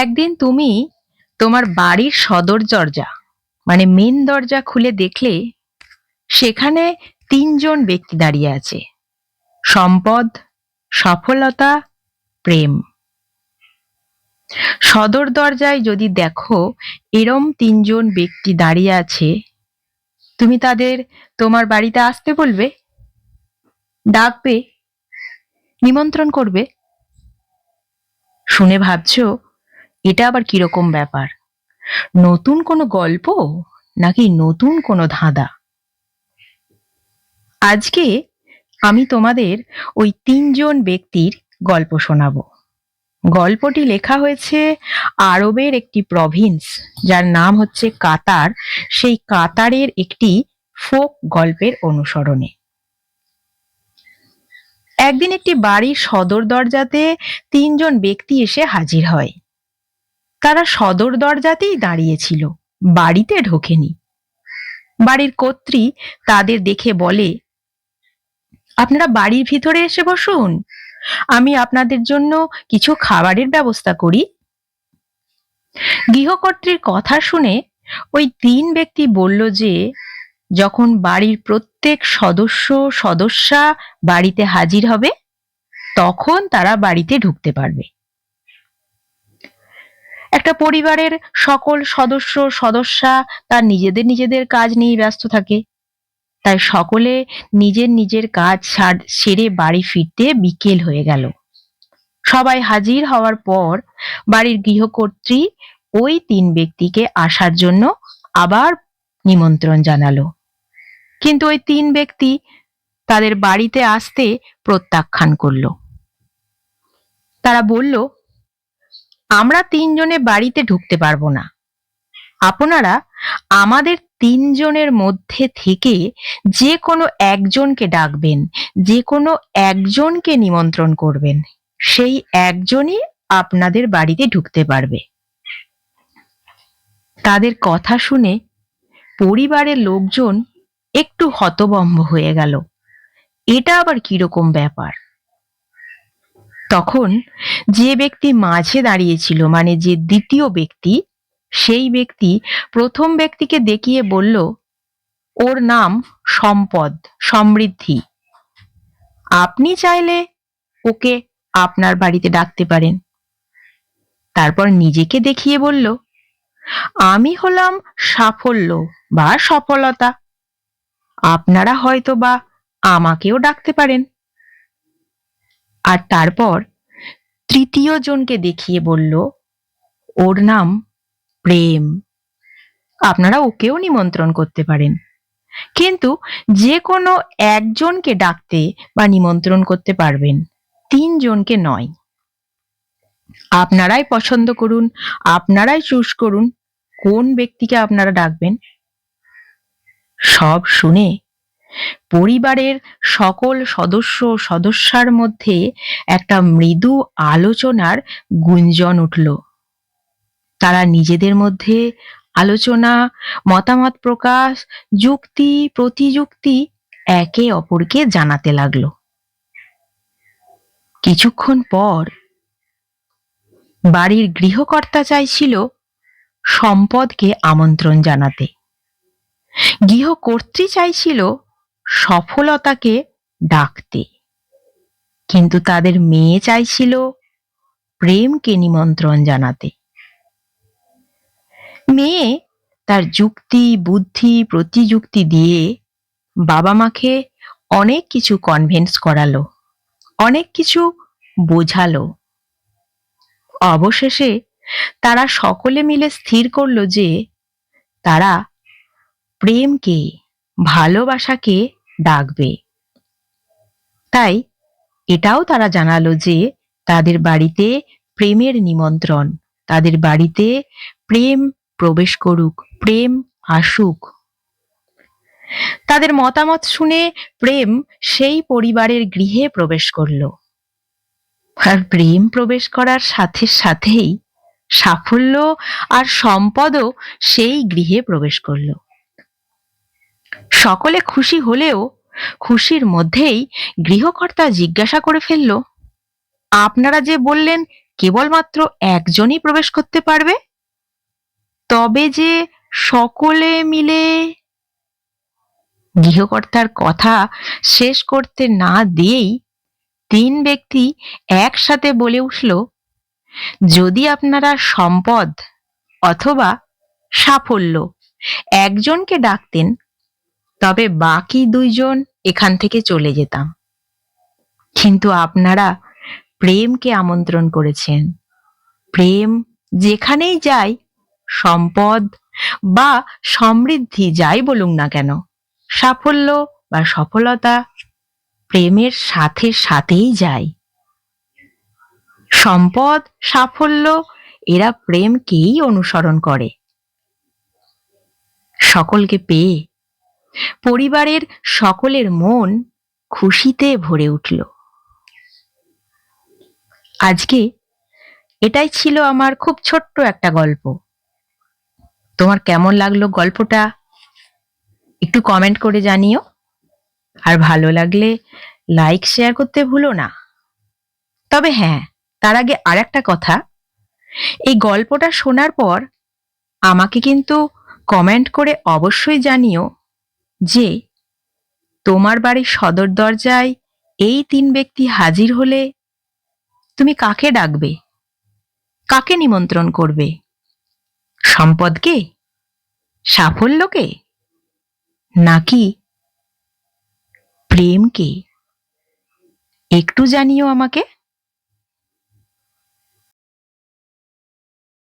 একদিন তুমি তোমার বাড়ির সদর দরজা মানে মেন দরজা খুলে দেখলে সেখানে তিনজন ব্যক্তি দাঁড়িয়ে আছে: সম্পদ, সফলতা, প্রেম। সদর দরজায় যদি দেখো এরম তিনজন ব্যক্তি দাঁড়িয়ে আছে, তুমি তাদের তোমার বাড়িতে আসতে বলবে, ডাকবে, নিমন্ত্রণ করবে? শুনে ভাবছো এটা আবার কিরকম ব্যাপার? নতুন কোনো গল্প নাকি নতুন কোনো ধাঁধা? আজকে আমি তোমাদের ওই তিনজন ব্যক্তির গল্প শোনাবো। গল্পটি লেখা হয়েছে আরবের একটি প্রভিন্স যার নাম হচ্ছে কাতার, সেই কাতারের একটি ফোক গল্পের অনুসরণে। একদিন একটি বাড়ির সদর দরজাতে তিনজন ব্যক্তি এসে হাজির হয়। তারা সদর দরজাতেই দাঁড়িয়েছিল, বাড়িতে ঢোকেনি। বাড়ির কর্ত্রী তাদের দেখে বলে, আপনারা বাড়ির ভিতরে এসে বসুন, আমি আপনাদের জন্য কিছু খাবারের ব্যবস্থা করি। গৃহকর্ত্রীর কথা শুনে ওই তিন ব্যক্তি বলল যে যখন বাড়ির প্রত্যেক সদস্যা বাড়িতে হাজির হবে তখন তারা বাড়িতে ঢুকতে পারবে। একটা পরিবারের সকল সদস্যা তার নিজেদের কাজ নিয়ে ব্যস্ত থাকে, তাই সকলে নিজের কাজ সেরে বাড়ি ফিরতে বিকেল হয়ে গেল। সবাই হাজির হওয়ার পর বাড়ির গৃহকর্ত্রী ওই তিন ব্যক্তিকে আসার জন্য আবার নিমন্ত্রণ জানালো, কিন্তু ওই তিন ব্যক্তি তাদের বাড়িতে আসতে প্রত্যাখ্যান করলো। তারা বলল, আমরা তিনজনে বাড়িতে ঢুকতে পারবো না, আপনারা আমাদের তিনজনের মধ্যে থেকে যে কোনো একজনকে ডাকবেন, যে কোনো একজনকে নিমন্ত্রণ করবেন, সেই একজনই আপনাদের বাড়িতে ঢুকতে পারবে। তাদের কথা শুনে পরিবারের লোকজন একটু হতভম্ব হয়ে গেল, এটা আবার কিরকম ব্যাপার? তখন যে ব্যক্তি মাঝে দাঁড়িয়েছিল, মানে যে দ্বিতীয় ব্যক্তি, সেই ব্যক্তি প্রথম ব্যক্তিকে দেখিয়ে বলল, ওর নাম সম্পদ, সমৃদ্ধি, আপনি চাইলে ওকে আপনার বাড়িতে ডাকতে পারেন। তারপর নিজেকে দেখিয়ে বলল, আমি হলাম সাফল্য বা সফলতা, আপনারা হয়তো বা আমাকেও ডাকতে পারেন। আর তারপর তৃতীয় জনকে দেখিয়ে বলল, ওর নাম প্রেম, আপনারা ওকেও নিমন্ত্রণ করতে পারেন, কিন্তু যে কোনো একজনকে ডাকতে বা নিমন্ত্রণ করতে পারবেন, তিনজনকে নয়। আপনারাই পছন্দ করুন, আপনারাই চুজ করুন কোন ব্যক্তিকে আপনারা ডাকবেন। সব শুনে পরিবারের সকল সদস্যার মধ্যে একটা মৃদু আলোচনার গুঞ্জন উঠল। তারা নিজেদের মধ্যে আলোচনা, মতামত প্রকাশ, যুক্তি প্রতিযুক্তি একে অপরকে জানাতে লাগলো। কিছুক্ষণ পর বাড়ির গৃহকর্তা চাইছিল সম্পদকে আমন্ত্রণ জানাতে, গৃহকর্ত্রী চাইছিল সফলতাকে ডাকতে, কিন্তু তাদের মেয়ে চাইছিল প্রেমকে নিমন্ত্রণ জানাতে। মেয়ে তার যুক্তি বুদ্ধি প্রতিযুক্তি দিয়ে বাবা মাকে অনেক কিছু কনভিন্স করালো, অনেক কিছু বোঝালো। অবশেষে তারা সকলে মিলে স্থির করলো যে তারা প্রেমকে, ভালোবাসাকে ডাকবে। তাই এটাও তারা জানালো যে তাদের বাড়িতে প্রেমের নিমন্ত্রণ, তাদের বাড়িতে প্রেম প্রবেশ করুক, প্রেম আসুক। তাদের মতামত শুনে প্রেম সেই পরিবারের গৃহে প্রবেশ করলো। আর প্রেম প্রবেশ করার সাথে সাথেই সাফল্য আর সম্পদও সেই গৃহে প্রবেশ করলো। সকলে খুশি হলেও খুশির মধ্যেই গৃহকর্তা জিজ্ঞাসা করে ফেলল, আপনারা যে বললেন কেবলমাত্র একজনই প্রবেশ করতে পারবে? তবে যে সকলে মিলে... গৃহকর্তার কথা শেষ করতে না দিয়েই 3 ব্যক্তি একসাথে বলে উঠল, যদি আপনারা সম্পদ অথবা সাফল্য একজনকে ডাকতেন, তবে বাকি 2 জন এখান থেকে চলে যেতাম। কিন্তু আপনারা প্রেমকে আমন্ত্রণ করেছেন। প্রেম যেখানেই যায়, সম্পদ বা সমৃদ্ধি যাই বলুন না কেন, সাফল্য বা সফলতা প্রেমের সাথে সাথেই যায়। সম্পদ, সাফল্য এরা প্রেমকেই অনুসরণ করে। সকলকে পেয়ে পরিবারের সকলের মন খুশিতে ভরে উঠল। আজকে এটাই ছিল আমার খুব ছোট্ট একটা গল্প। তোমার কেমন লাগলো গল্পটা একটু কমেন্ট করে জানিও, আর ভালো লাগলে লাইক শেয়ার করতে ভুলো না। তবে হ্যাঁ, তার আগে আরেকটা কথা, এই গল্পটা শোনার পর আমাকে কিন্তু কমেন্ট করে অবশ্যই জানিও যে তোমার বাড়ির সদর দরজায় এই 3 ব্যক্তি হাজির হলে তুমি কাকে ডাকবে, কাকে নিমন্ত্রণ করবে? সম্পদকে, সাফল্যকে, নাকি প্রেমকে? একটু জানিও আমাকে।